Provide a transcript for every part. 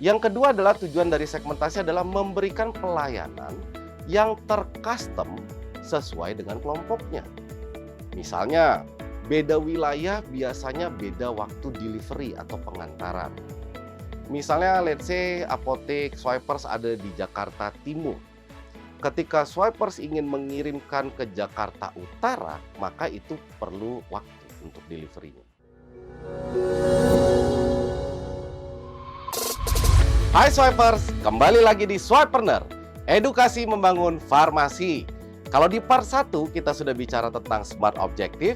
Yang kedua adalah tujuan dari segmentasi adalah memberikan pelayanan yang tercustom sesuai dengan kelompoknya. Misalnya, beda wilayah biasanya beda waktu delivery atau pengantaran. Misalnya, let's say apotek Swipers ada di Jakarta Timur. Ketika Swipers ingin mengirimkan ke Jakarta Utara, maka itu perlu waktu untuk deliverynya. Hai Swipers, kembali lagi di Swipreneur, edukasi membangun farmasi. Kalau di part 1 kita sudah bicara tentang smart objective,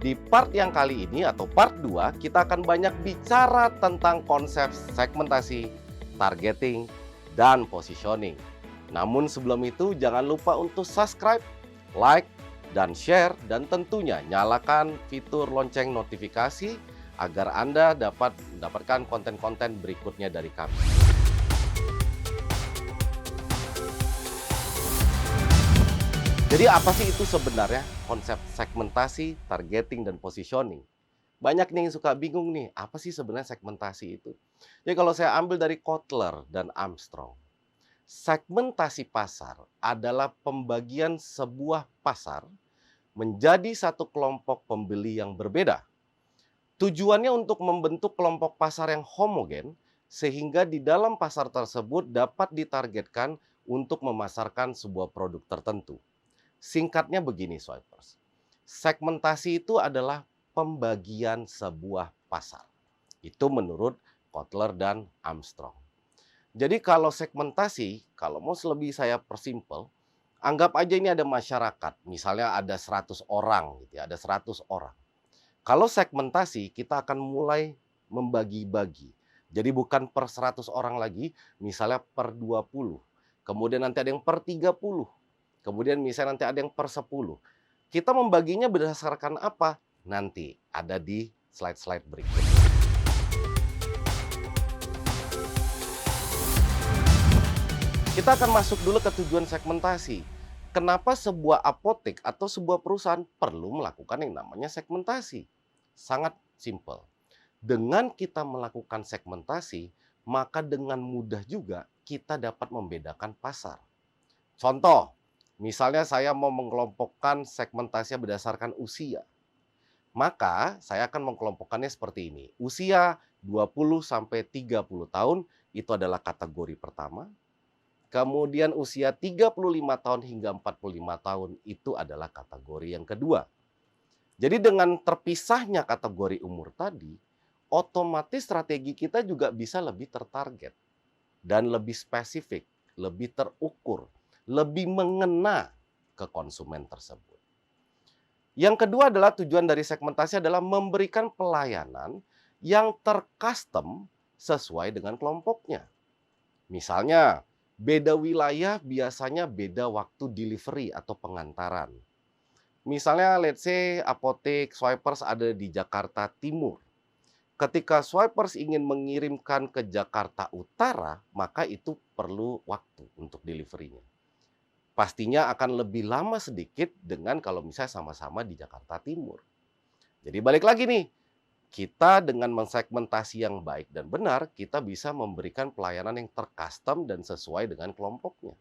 di part yang kali ini atau part 2 kita akan banyak bicara tentang konsep segmentasi, targeting, dan positioning. Namun sebelum itu jangan lupa untuk subscribe, like, dan share, dan tentunya nyalakan fitur lonceng notifikasi agar Anda dapat mendapatkan konten-konten berikutnya dari kami. Jadi apa sih itu sebenarnya konsep segmentasi, targeting, dan positioning? Banyak nih yang suka bingung nih, apa sih sebenarnya segmentasi itu? Jadi kalau saya ambil dari Kotler dan Armstrong, segmentasi pasar adalah pembagian sebuah pasar menjadi satu kelompok pembeli yang berbeda. Tujuannya untuk membentuk kelompok pasar yang homogen, sehingga di dalam pasar tersebut dapat ditargetkan untuk memasarkan sebuah produk tertentu. Singkatnya begini, Swipers. Segmentasi itu adalah pembagian sebuah pasar. Itu menurut Kotler dan Armstrong. Jadi kalau segmentasi, kalau mau lebih saya persimpel, anggap aja ini ada masyarakat, misalnya ada 100 orang gitu ya, ada 100 orang. Kalau segmentasi, kita akan mulai membagi-bagi. Jadi bukan per 100 orang lagi, misalnya per 20. Kemudian nanti ada yang per 30. Kemudian misalnya nanti ada yang per 10. Kita membaginya berdasarkan apa? Nanti ada di slide-slide berikut. Kita akan masuk dulu ke tujuan segmentasi. Kenapa sebuah apotek atau sebuah perusahaan perlu melakukan yang namanya segmentasi? Sangat simpel. Dengan kita melakukan segmentasi, maka dengan mudah juga kita dapat membedakan pasar. Contoh, misalnya saya mau mengelompokkan segmentasi berdasarkan usia. Maka saya akan mengelompokkannya seperti ini. Usia 20 sampai 30 tahun itu adalah kategori pertama. Kemudian usia 35 tahun hingga 45 tahun itu adalah kategori yang kedua. Jadi dengan terpisahnya kategori umur tadi, otomatis strategi kita juga bisa lebih tertarget dan lebih spesifik, lebih terukur, lebih mengena ke konsumen tersebut. Yang kedua adalah tujuan dari segmentasi adalah memberikan pelayanan yang tercustom sesuai dengan kelompoknya. Misalnya, beda wilayah biasanya beda waktu delivery atau pengantaran. Misalnya, let's say apotek Swipers ada di Jakarta Timur. Ketika Swipers ingin mengirimkan ke Jakarta Utara, maka itu perlu waktu untuk deliverynya. Pastinya akan lebih lama sedikit dengan kalau misalnya sama-sama di Jakarta Timur. Jadi balik lagi nih, kita dengan mensegmentasi yang baik dan benar, kita bisa memberikan pelayanan yang tercustom dan sesuai dengan kelompoknya.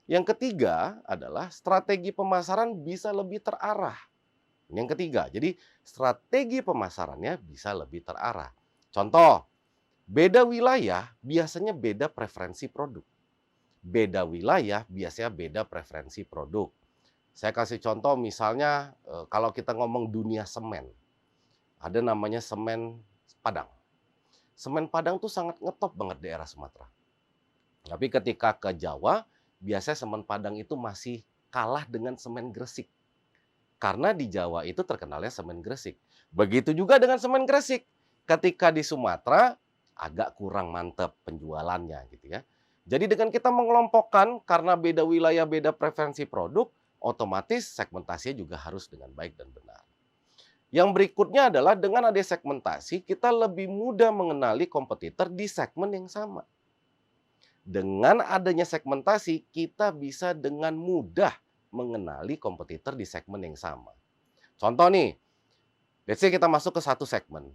Yang ketiga adalah strategi pemasaran bisa lebih terarah. Ini yang ketiga, jadi strategi pemasarannya bisa lebih terarah. Contoh, beda wilayah biasanya beda preferensi produk. Beda wilayah biasanya beda preferensi produk. Saya kasih contoh misalnya kalau kita ngomong dunia semen. Ada namanya semen Padang. Semen Padang tuh sangat ngetop banget di daerah Sumatera. Tapi ketika ke Jawa, biasanya semen Padang itu masih kalah dengan semen Gresik. Karena di Jawa itu terkenalnya semen Gresik. Begitu juga dengan semen Gresik. Ketika di Sumatera, agak kurang mantap penjualannya gitu ya. Jadi dengan kita mengelompokkan karena beda wilayah, beda preferensi produk, otomatis segmentasinya juga harus dengan baik dan benar. Yang berikutnya adalah dengan ada segmentasi, kita lebih mudah mengenali kompetitor di segmen yang sama. Dengan adanya segmentasi, kita bisa dengan mudah mengenali kompetitor di segmen yang sama. Contoh nih, let's say kita masuk ke satu segmen.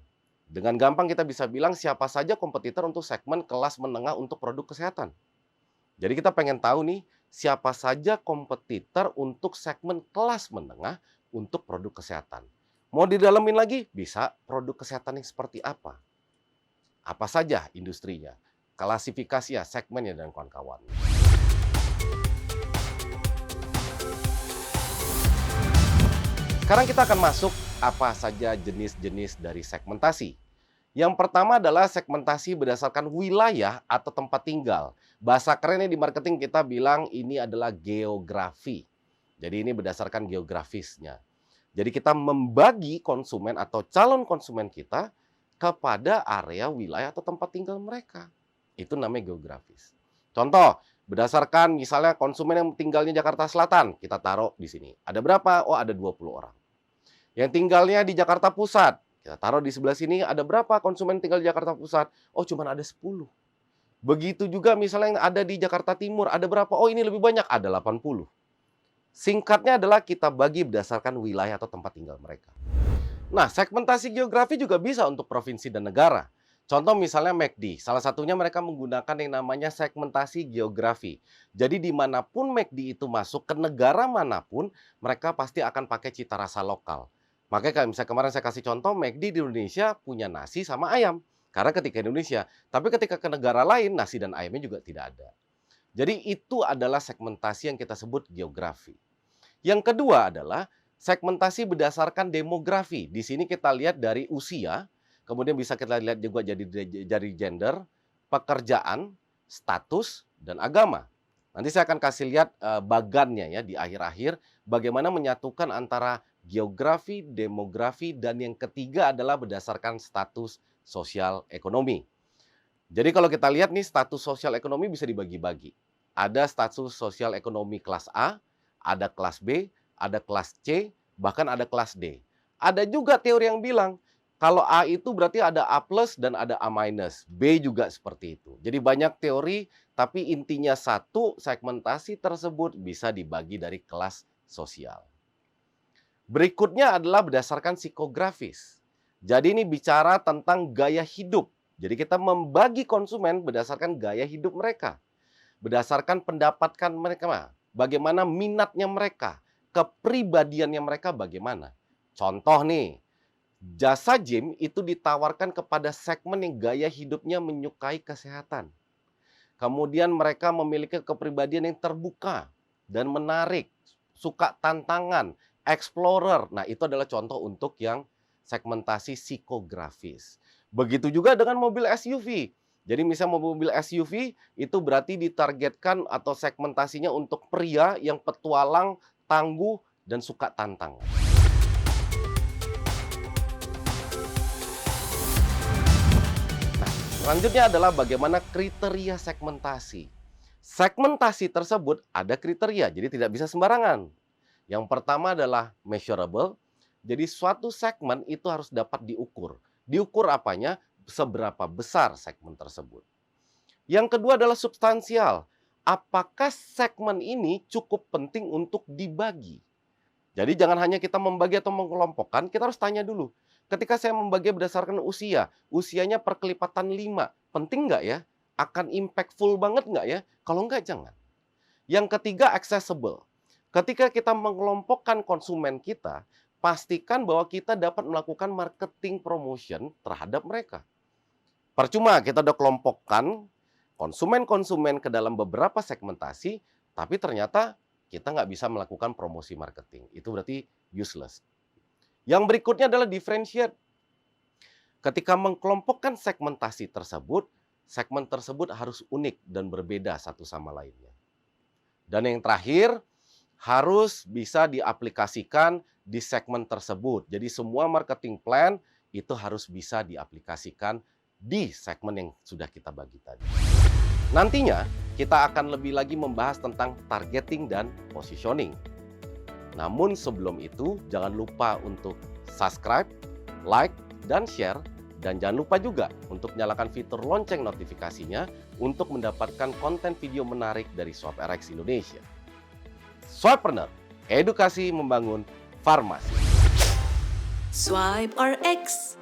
Dengan gampang kita bisa bilang siapa saja kompetitor untuk segmen kelas menengah untuk produk kesehatan. Jadi kita pengen tahu nih, siapa saja kompetitor untuk segmen kelas menengah untuk produk kesehatan. Mau didalemin lagi? Bisa produk kesehatan yang seperti apa? Apa saja industrinya, klasifikasinya, segmennya, dan kawan-kawan. Sekarang kita akan masuk apa saja jenis-jenis dari segmentasi. Yang pertama adalah segmentasi berdasarkan wilayah atau tempat tinggal. Bahasa kerennya di marketing kita bilang ini adalah geografi. Jadi ini berdasarkan geografisnya. Jadi kita membagi konsumen atau calon konsumen kita kepada area wilayah atau tempat tinggal mereka. Itu namanya geografis. Contoh, berdasarkan misalnya konsumen yang tinggalnya Jakarta Selatan, kita taruh di sini. Ada berapa? Oh, ada 20 orang. Yang tinggalnya di Jakarta Pusat, kita taruh di sebelah sini, ada berapa konsumen tinggal di Jakarta Pusat? Oh, cuma ada 10. Begitu juga misalnya yang ada di Jakarta Timur, ada berapa? Oh, ini lebih banyak, ada 80. Singkatnya adalah kita bagi berdasarkan wilayah atau tempat tinggal mereka. Nah, segmentasi geografi juga bisa untuk provinsi dan negara. Contoh misalnya McD, salah satunya mereka menggunakan yang namanya segmentasi geografi. Jadi dimanapun McD itu masuk, ke negara manapun, mereka pasti akan pakai cita rasa lokal. Makanya kayak misalnya kemarin saya kasih contoh, McD di Indonesia punya nasi sama ayam. Karena ketika Indonesia, tapi ketika ke negara lain, nasi dan ayamnya juga tidak ada. Jadi itu adalah segmentasi yang kita sebut geografi. Yang kedua adalah segmentasi berdasarkan demografi. Di sini kita lihat dari usia, kemudian bisa kita lihat juga dari gender, pekerjaan, status, dan agama. Nanti saya akan kasih lihat bagannya ya di akhir-akhir, bagaimana menyatukan antara geografi, demografi, dan yang ketiga adalah berdasarkan status sosial ekonomi. Jadi kalau kita lihat nih status sosial ekonomi bisa dibagi-bagi. Ada status sosial ekonomi kelas A, ada kelas B, ada kelas C, bahkan ada kelas D. Ada juga teori yang bilang, kalau A itu berarti ada A plus dan ada A minus. B juga seperti itu. Jadi banyak teori, tapi intinya satu, segmentasi tersebut bisa dibagi dari kelas sosial. Berikutnya adalah berdasarkan psikografis. Jadi ini bicara tentang gaya hidup. Jadi kita membagi konsumen berdasarkan gaya hidup mereka. Berdasarkan pendapatan mereka, bagaimana minatnya mereka, kepribadiannya mereka bagaimana. Contoh nih, jasa gym itu ditawarkan kepada segmen yang gaya hidupnya menyukai kesehatan. Kemudian mereka memiliki kepribadian yang terbuka dan menarik, suka tantangan, explorer. Nah, itu adalah contoh untuk yang segmentasi psikografis. Begitu juga dengan mobil SUV. Jadi misalnya mobil SUV itu berarti ditargetkan atau segmentasinya untuk pria yang petualang, tangguh, dan suka tantangan. Nah, selanjutnya adalah bagaimana kriteria segmentasi. Segmentasi tersebut ada kriteria, jadi tidak bisa sembarangan. Yang pertama adalah measurable, jadi suatu segmen itu harus dapat diukur. Diukur apanya? Seberapa besar segmen tersebut. Yang kedua adalah substansial. Apakah segmen ini cukup penting untuk dibagi? Jadi jangan hanya kita membagi atau mengelompokkan, kita harus tanya dulu. Ketika saya membagi berdasarkan usia, usianya perkelipatan 5, penting nggak ya? Akan impactful banget nggak ya? Kalau nggak, jangan. Yang ketiga, accessible. Ketika kita mengelompokkan konsumen kita, pastikan bahwa kita dapat melakukan marketing promotion terhadap mereka. Percuma kita udah kelompokkan konsumen-konsumen ke dalam beberapa segmentasi, tapi ternyata kita nggak bisa melakukan promosi marketing. Itu berarti useless. Yang berikutnya adalah differentiate. Ketika mengkelompokkan segmentasi tersebut, segmen tersebut harus unik dan berbeda satu sama lainnya. Dan yang terakhir, harus bisa diaplikasikan di segmen tersebut. Jadi semua marketing plan itu harus bisa diaplikasikan di segmen yang sudah kita bagi tadi. Nantinya kita akan lebih lagi membahas tentang targeting dan positioning. Namun sebelum itu jangan lupa untuk subscribe, like, dan share. Dan jangan lupa juga untuk nyalakan fitur lonceng notifikasinya untuk mendapatkan konten video menarik dari SwapRx Indonesia. Swapreneur, edukasi membangun farmasi. SwipeRx.